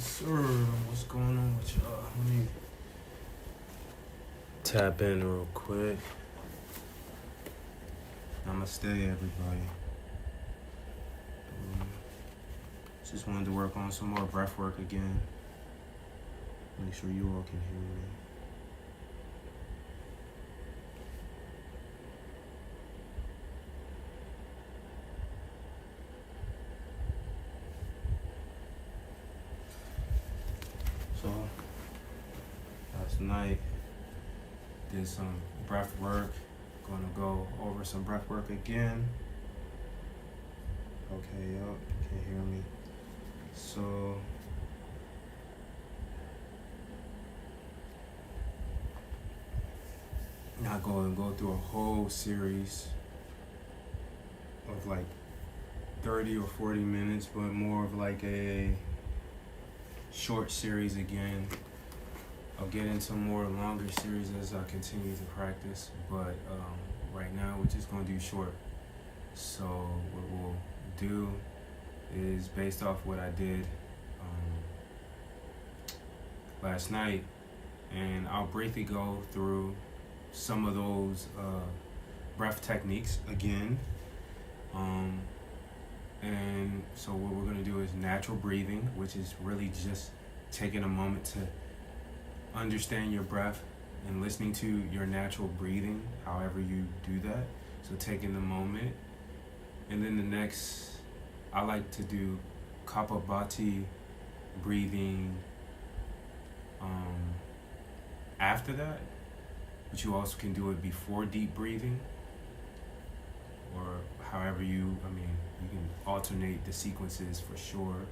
Yes, sir. What's going on with y'all? Let me tap in real quick. Namaste, everybody. Just wanted to work on some more breath work again. Make sure you all can hear me. So, last night, did some breath work. Gonna go over some breath work again. Okay, y'all can hear me. So, not going to go through a whole series of like 30 or 40 minutes, but more of like a short series again. I'll get into more longer series as I continue to practice, but right now we're just going to do short. So what we'll do is based off what I did last night, and I'll briefly go through some of those breath techniques again. And so what we're going to do is natural breathing, which is really just taking a moment to understand your breath and listening to your natural breathing, however you do that. So taking the moment. And then the next, I like to do Kapalabhati breathing after that, but you also can do it before deep breathing, or however you can alternate the sequences for sure.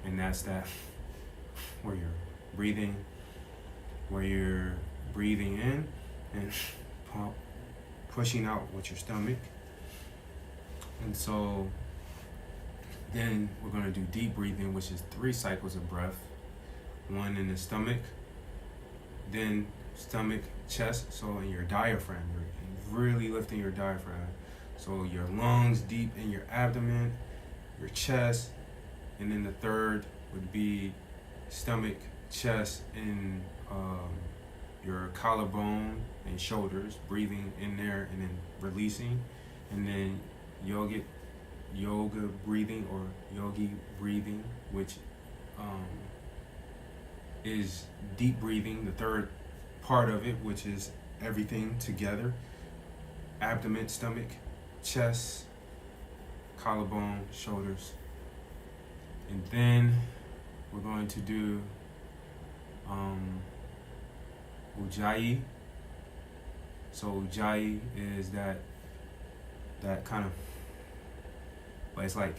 And that's that where you're breathing in and pushing out with your stomach. And so then we're going to do deep breathing, which is 3 cycles of breath. 1 in the stomach, then stomach, chest, so in your diaphragm. You're really lifting your diaphragm. So your lungs deep in your abdomen, your chest, and then the third would be stomach, chest, and your collarbone and shoulders, breathing in there and then releasing. And then yoga breathing or yogi breathing, which is deep breathing, the third part of it, which is everything together: abdomen, stomach, chest, collarbone, shoulders. And then we're going to do Ujjayi. So Ujjayi is that kind of, but it's like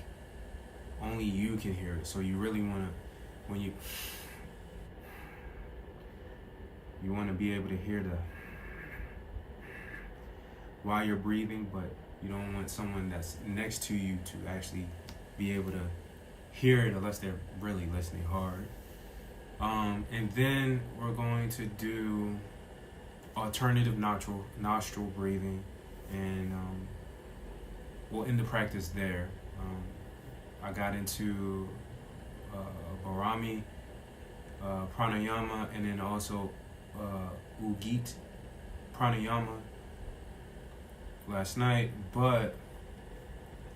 only you can hear it. So you really want to, when you want to be able to hear while you're breathing, but you don't want someone that's next to you to actually be able to hear it unless they're really listening hard. And then we're going to do alternative nostril breathing, and we'll end the practice there. I got into Bharami, pranayama, and then also Ujjayi pranayama last night, but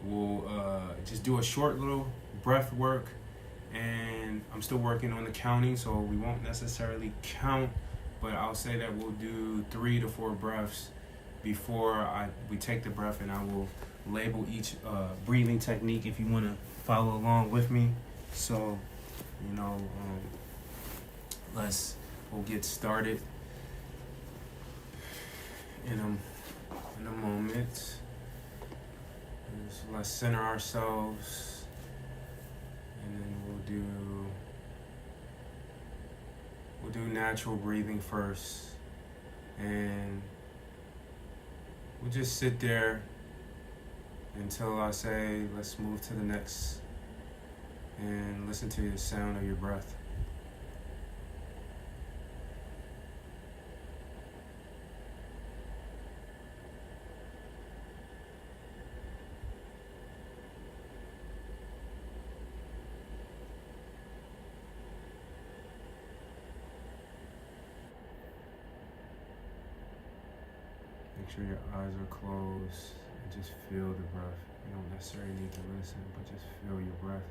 we'll just do a short little breath work, and I'm still working on the counting, so we won't necessarily count, but I'll say that we'll do 3 to 4 breaths before we take the breath, and I will label each breathing technique if you want to follow along with me. So, we'll get started in a moment. So let's center ourselves, and then we'll do natural breathing first, and we'll just sit there until I say let's move to the next, and listen to the sound of your breath. sure your eyes are closed and just feel the breath. You don't necessarily need to listen, but just feel your breath.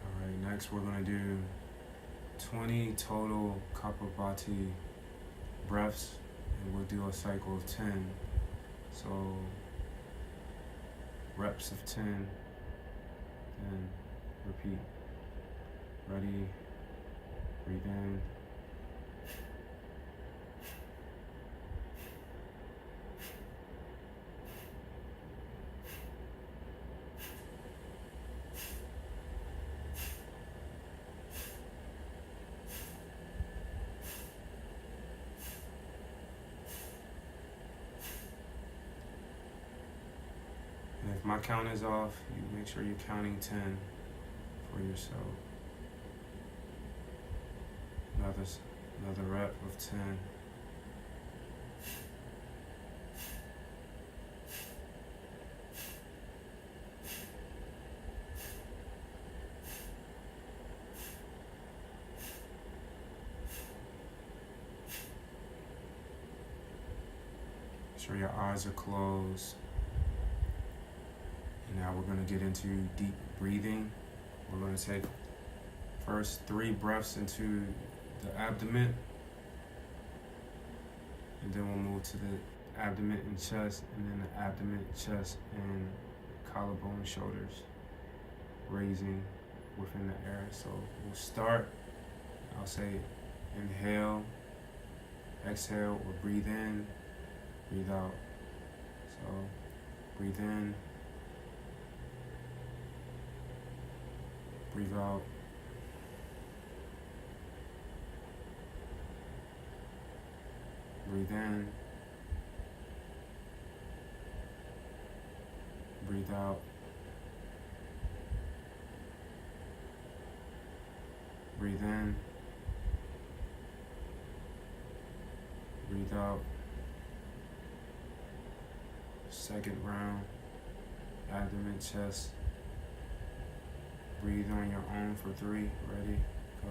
Alright, next we're going to do 20 total Kapalabhati breaths, and we'll do a cycle of 10. So reps of 10, then repeat. Ready, breathe in, and if my count is off, you make sure you're counting 10 for yourself. Another rep of 10. Make sure your eyes are closed. And now we're going to get into deep breathing. We're going to take first 3 breaths into the abdomen, and then we'll move to the abdomen and chest, and then the abdomen, chest, and collarbone, shoulders, raising within the air. So we'll start, I'll say inhale, exhale, or breathe in, breathe out. So breathe in, breathe out. Breathe in, breathe out, breathe in, breathe out. Second round, abdomen, chest. Breathe on your own for 3. Ready, go.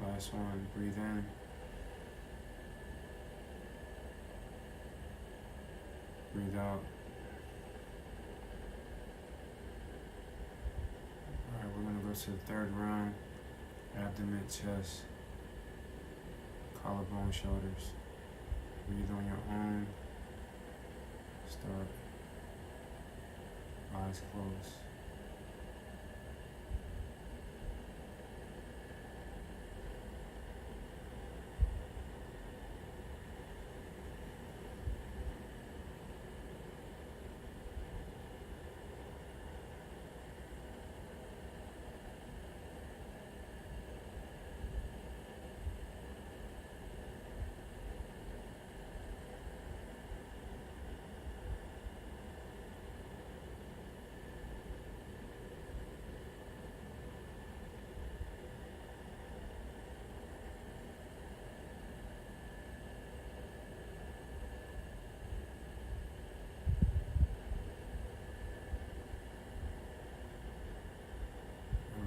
Last one, breathe in. Breathe out. Alright, we're going to go to the 3rd round. Abdomen, chest, collarbone, shoulders. Breathe on your own. Start. Eyes closed.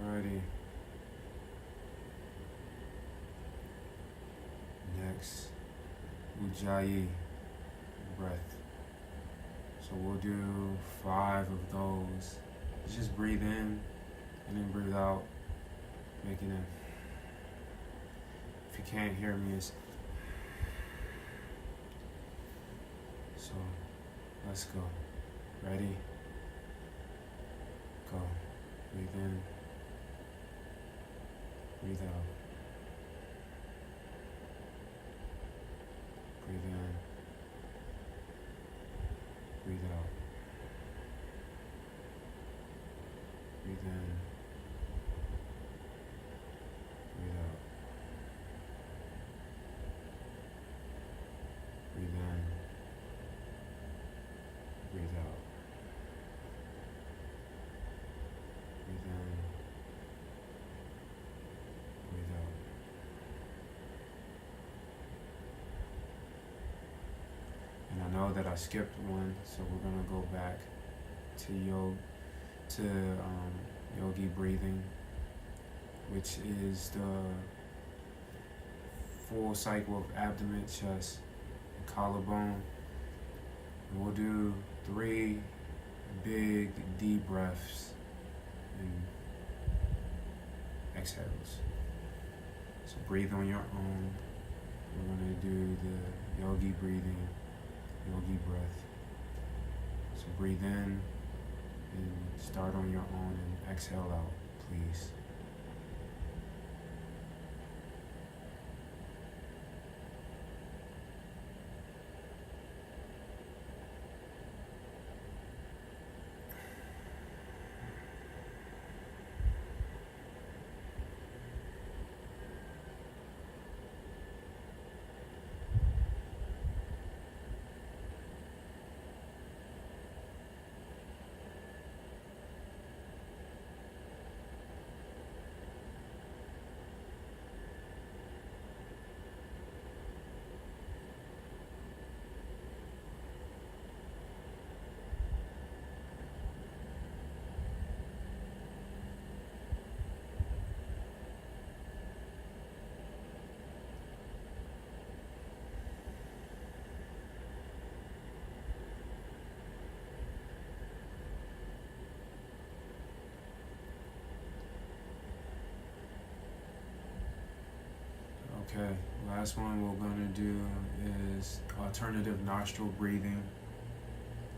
Alrighty. Next, Ujjayi breath. So we'll do 5 of those. Just breathe in and then breathe out, making it. If you can't hear me, it's. So let's go. Ready? Go. Breathe in. Breathe out. Breathe in. Breathe out. Breathe in. Breathe out. Breathe in. Breathe out. Breathe in. Breathe out. And I know that I skipped one, so we're gonna go back to yogi breathing, which is the full cycle of abdomen, chest, and collarbone. And we'll do 3 big deep breaths and exhales. So breathe on your own. We're gonna do the yogi breathing, yogi breath. So breathe in and start on your own and exhale out, please. Okay, last one we're going to do is alternative nostril breathing.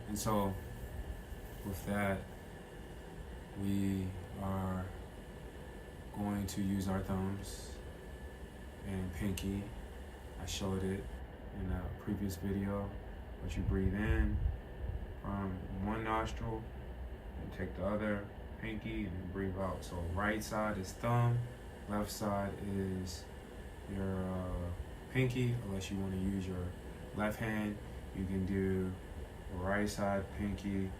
And so with that, we are going to use our thumbs and pinky. I showed it in a previous video, but you breathe in from one nostril and take the other pinky and breathe out. So right side is thumb, left side is your pinky. Unless you want to use your left hand, you can do right side pinky,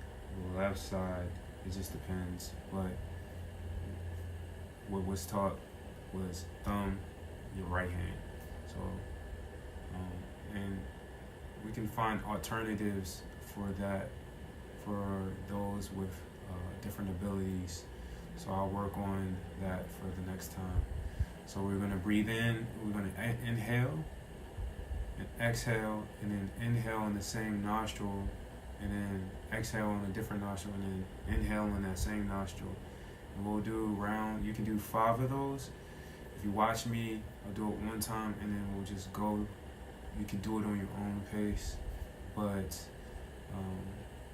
left side, it just depends. But what was taught was thumb, your right hand. So and we can find alternatives for that for those with different abilities. So I'll work on that for the next time. So we're going to breathe in, we're going to inhale and exhale, and then inhale in the same nostril, and then exhale in a different nostril, and then inhale in that same nostril. And we'll do around, you can do 5 of those. If you watch me, I'll do it one time, and then we'll just go. You can do it on your own pace, but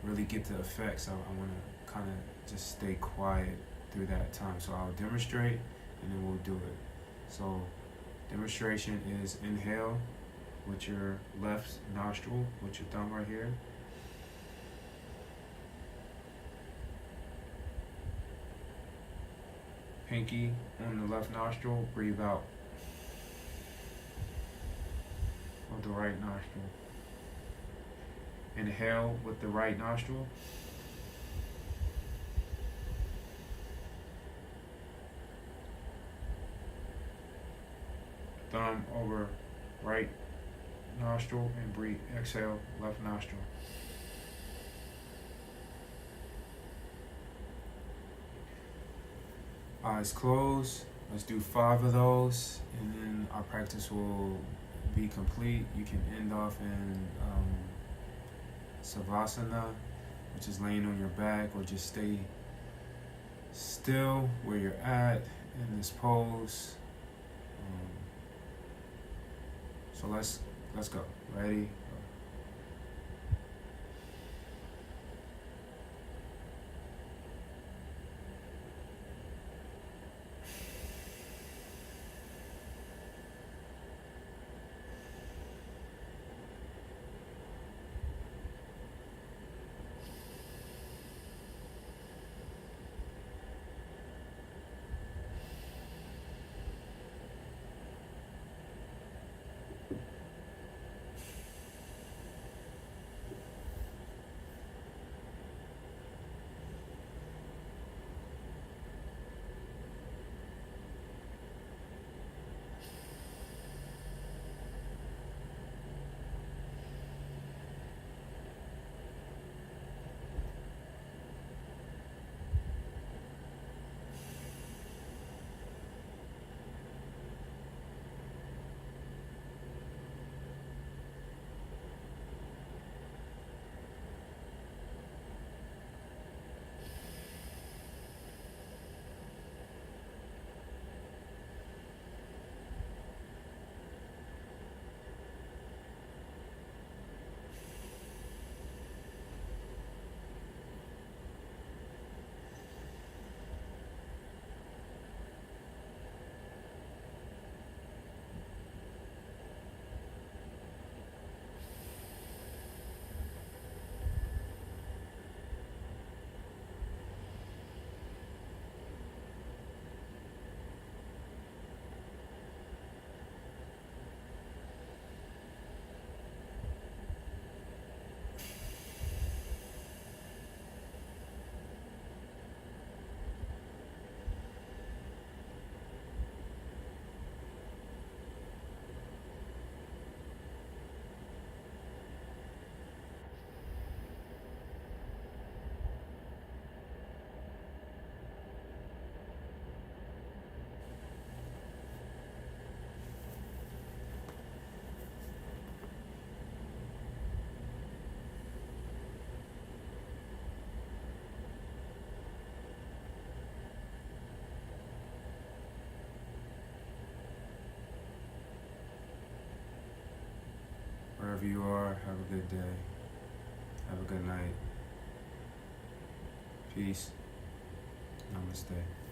really get the effects. I want to kind of just stay quiet through that time. So I'll demonstrate, and then we'll do it. So demonstration is inhale with your left nostril, with your thumb right here. Pinky on the left nostril, breathe out with the right nostril. Inhale with the right nostril. Thumb over right nostril and breathe. Exhale, left nostril. Eyes closed. Let's do 5 of those, and then our practice will be complete. You can end off in Savasana, which is laying on your back, or just stay still where you're at in this pose. So let's go. Ready? wherever you are, have a good day. Have a good night. Peace. Namaste.